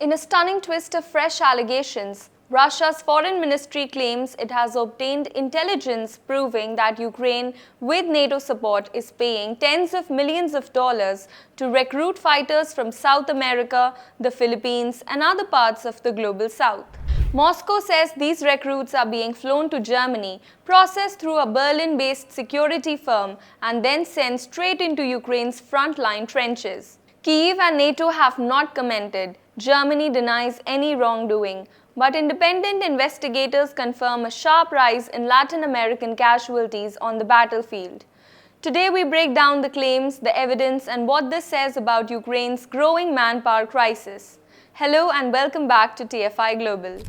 In a stunning twist of fresh allegations, Russia's foreign ministry claims it has obtained intelligence proving that Ukraine, with NATO support, is paying tens of millions of dollars to recruit fighters from South America, the Philippines, and other parts of the global south. Moscow says these recruits are being flown to Germany, processed through a Berlin-based security firm, and then sent straight into Ukraine's frontline trenches. Kyiv and NATO have not commented. Germany denies any wrongdoing, but independent investigators confirm a sharp rise in Latin American casualties on the battlefield. Today we break down the claims, the evidence, and what this says about Ukraine's growing manpower crisis. Hello and welcome back to TFI Global.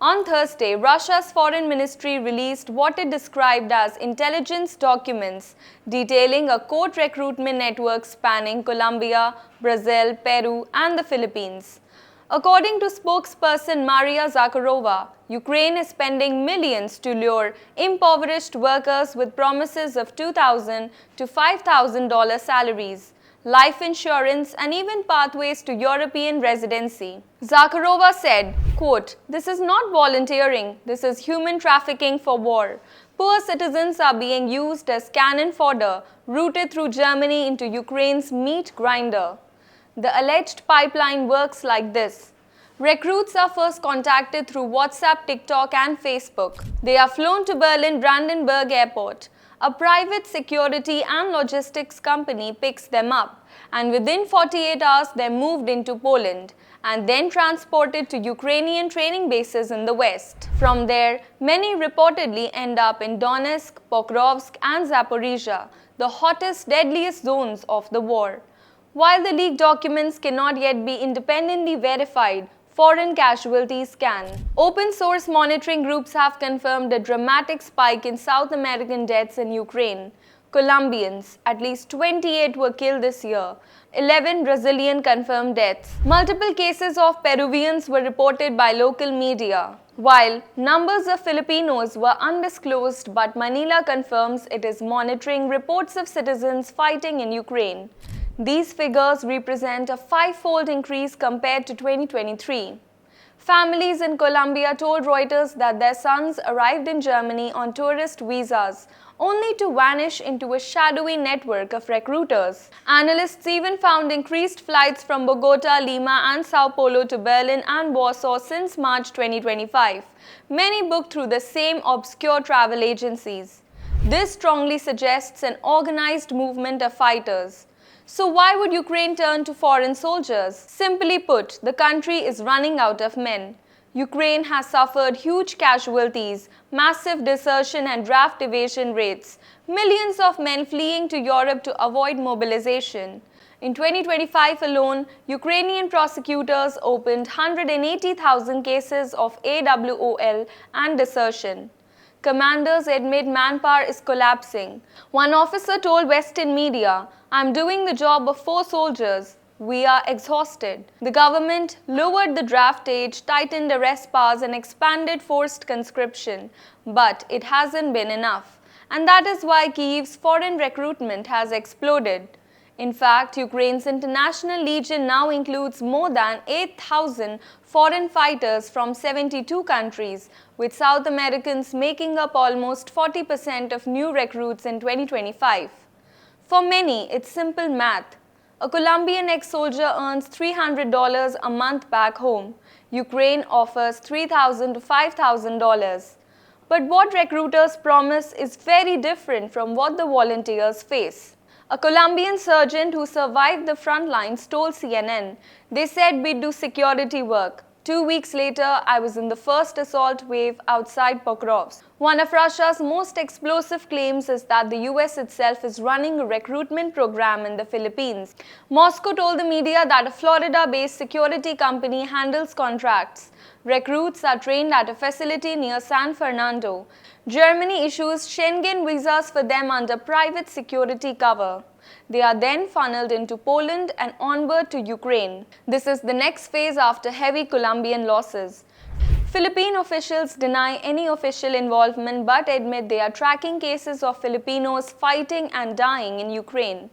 On Thursday, Russia's foreign ministry released what it described as intelligence documents detailing a court recruitment network spanning Colombia, Brazil, Peru, and the Philippines. According to spokesperson Maria Zakharova, Ukraine is spending millions to lure impoverished workers with promises of $2,000 to $5,000 salaries, life insurance, and even pathways to European residency. Zakharova said, quote, "This is not volunteering, this is human trafficking for war. Poor citizens are being used as cannon fodder, routed through Germany into Ukraine's meat grinder." The alleged pipeline works like this. Recruits are first contacted through WhatsApp, TikTok, and Facebook. They are flown to Berlin-Brandenburg Airport. A private security and logistics company picks them up, and within 48 hours they're moved into Poland and then transported to Ukrainian training bases in the west. From there, many reportedly end up in Donetsk, Pokrovsk, and Zaporizhia, the hottest, deadliest zones of the war. While the leaked documents cannot yet be independently verified, foreign casualties can. Open source monitoring groups have confirmed a dramatic spike in South American deaths in Ukraine. Colombians, at least 28 were killed this year. 11 Brazilian confirmed deaths. Multiple cases of Peruvians were reported by local media, while numbers of Filipinos were undisclosed, but Manila confirms it is monitoring reports of citizens fighting in Ukraine. These figures represent a five-fold increase compared to 2023. Families in Colombia told Reuters that their sons arrived in Germany on tourist visas, only to vanish into a shadowy network of recruiters. Analysts even found increased flights from Bogota, Lima, and Sao Paulo to Berlin and Warsaw since March 2025, many booked through the same obscure travel agencies. This strongly suggests an organized movement of fighters. So why would Ukraine turn to foreign soldiers? Simply put, the country is running out of men. Ukraine has suffered huge casualties, massive desertion and draft evasion rates, millions of men fleeing to Europe to avoid mobilization. In 2025 alone, Ukrainian prosecutors opened 180,000 cases of AWOL and desertion. Commanders admit manpower is collapsing. One officer told Western media, "I'm doing the job of 4 soldiers. We are exhausted." The government lowered the draft age, tightened arrest powers, and expanded forced conscription. But it hasn't been enough. And that is why Kyiv's foreign recruitment has exploded. In fact, Ukraine's International Legion now includes more than 8,000 foreign fighters from 72 countries, with South Americans making up almost 40% of new recruits in 2025. For many, it's simple math. A Colombian ex-soldier earns $300 a month back home. Ukraine offers $3,000 to $5,000. But what recruiters promise is very different from what the volunteers face. A Colombian sergeant who survived the front lines told CNN, "They said we'd do security work. 2 weeks later, I was in the first assault wave outside Pokrovsk." One of Russia's most explosive claims is that the US itself is running a recruitment program in the Philippines. Moscow told the media that a Florida-based security company handles contracts. Recruits are trained at a facility near San Fernando. Germany issues Schengen visas for them under private security cover. They are then funneled into Poland and onward to Ukraine. This is the next phase after heavy Colombian losses. Philippine officials deny any official involvement but admit they are tracking cases of Filipinos fighting and dying in Ukraine.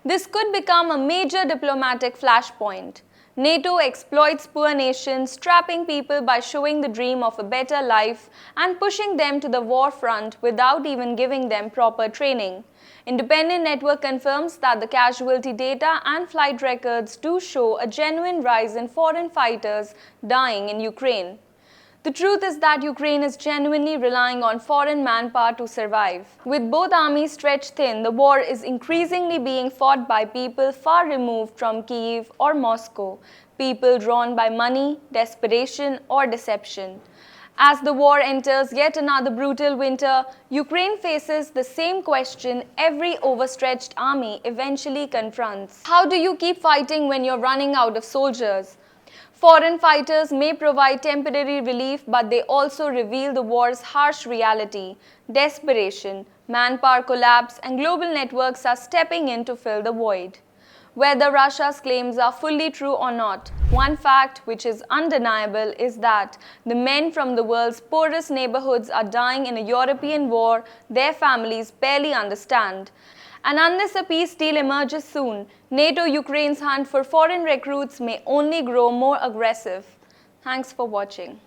This could become a major diplomatic flashpoint. NATO exploits poor nations, trapping people by showing the dream of a better life and pushing them to the war front without even giving them proper training. Independent network confirms that the casualty data and flight records do show a genuine rise in foreign fighters dying in Ukraine. The truth is that Ukraine is genuinely relying on foreign manpower to survive. With both armies stretched thin, the war is increasingly being fought by people far removed from Kyiv or Moscow, people drawn by money, desperation, or deception. As the war enters yet another brutal winter, Ukraine faces the same question every overstretched army eventually confronts. How do you keep fighting when you're running out of soldiers? Foreign fighters may provide temporary relief, but they also reveal the war's harsh reality. Desperation, manpower collapse, and global networks are stepping in to fill the void. Whether Russia's claims are fully true or not, one fact which is undeniable is that the men from the world's poorest neighborhoods are dying in a European war their families barely understand. And unless a peace deal emerges soon, NATO-Ukraine's hunt for foreign recruits may only grow more aggressive. Thanks for watching.